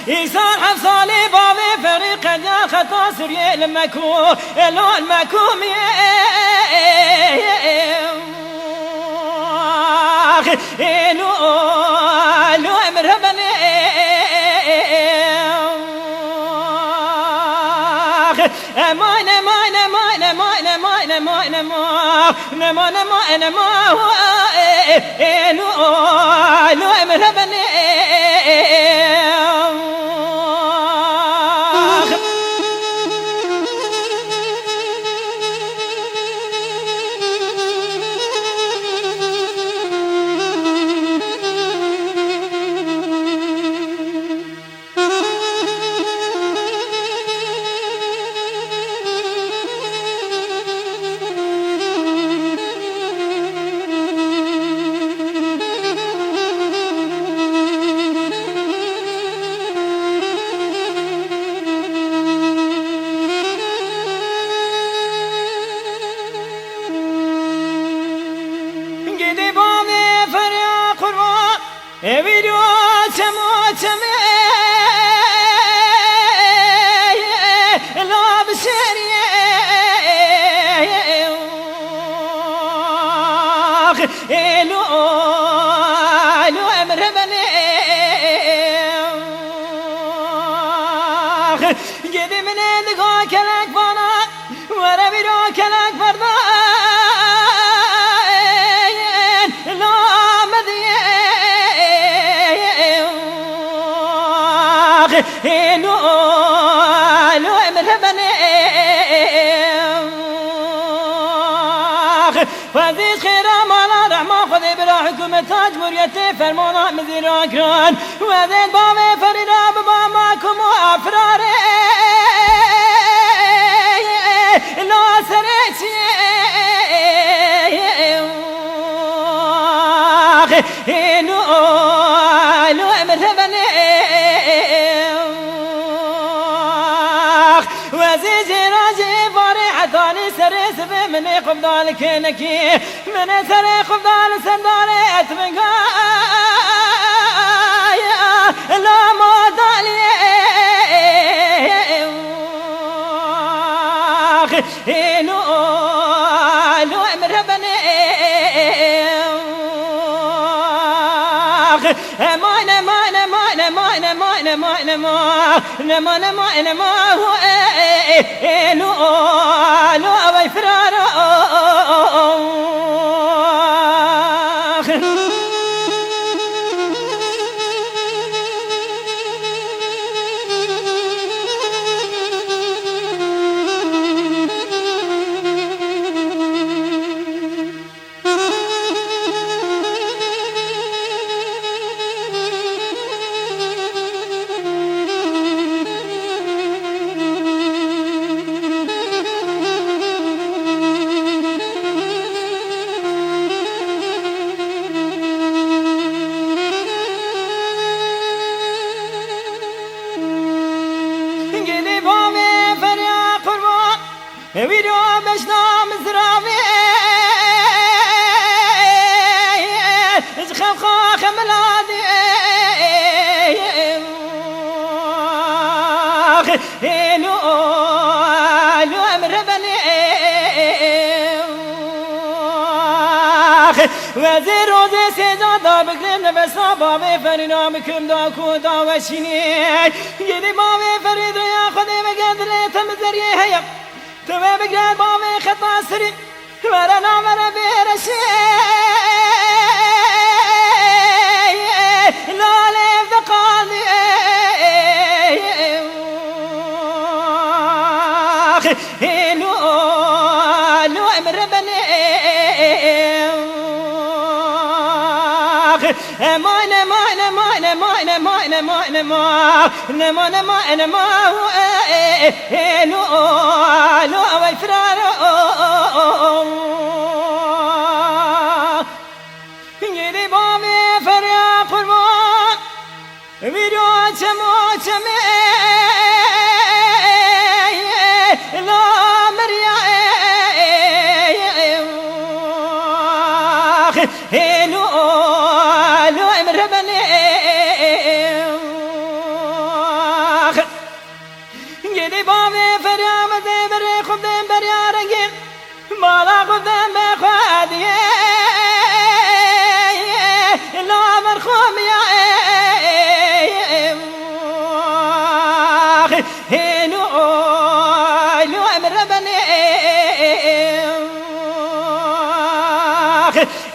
إيسان حفصالي بابي فريق يا خطا سري المكو لو المكوم لو مرهبني أمان أمان أمان أمان أمان أمان أمان أمان أمان لو مرهبني Evido temo teme la beserie elo elo emrebene gedimine de kelak bana wara biro kelak barda لو لو مرهبني فزيد خير مالا رحمة خذي بلا حكومة تاج مريتي فرمانا مزير أكران وزيد بامي فريدا بباماكم وأفراري لو سريتي لو لو مرهبني وزيجي راجي فريحة ثاني سريس من قبضان كينكي من سري قبضان سنداري أتبقى لا مودالي لو لو مرهبني امان امان امان امان امان امان امان امان امان لو لو ويفرار ویدو بشنام زرابي خم خاخ ملادي لو لو مربني وزير روزي سجادا بكرم نفسا بابي فرينا بكم دا كودا وشيني يدي بابي فريد يا خدي بقدر تمزري هيا تبى بقرب بامي خطا سري ورنا مرا بيرشي لا ليف دقالي لو لو مربني امان امان امان امان امان امان امان امان امان لو لو ويفرار يدي بامي فريا قربان ويدو تمو تمي لا مريا لو لو مرهبني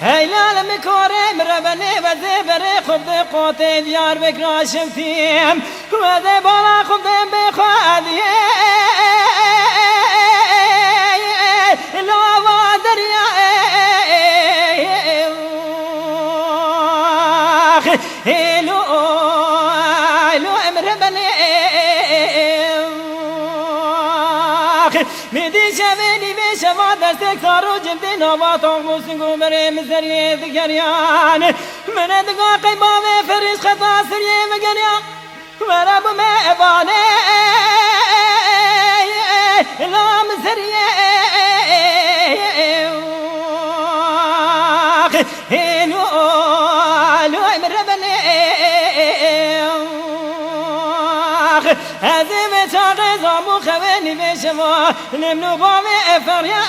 هیلال میکارم ربنه و زبره خوب ده قاطع دیار بکراشم تیم و ده بالا خوب ده بخوادیه لاوا دریا هلو هلو امر بني میدی شوینی به شما دستک سارو جمدی نوات آغوزن گوبره مزریه دگریان من دگا قیبا و فرش خطا سریه مگریان ورب مهبانه لا مزریه هلو هلو امر بني هذه بتاعي زامو خواني بشوا نمنو بامي افريا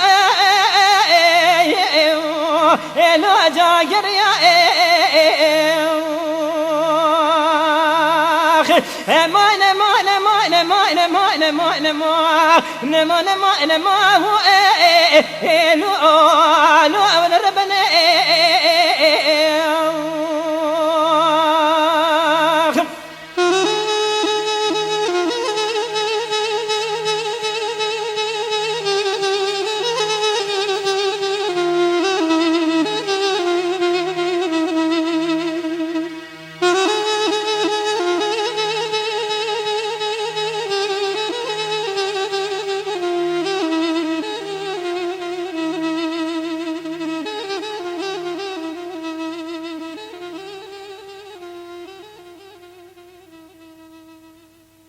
لو جاگر يا مانا مانا مانا مانا مانا مانا مانا مانا مانا مانا لو لو ربنا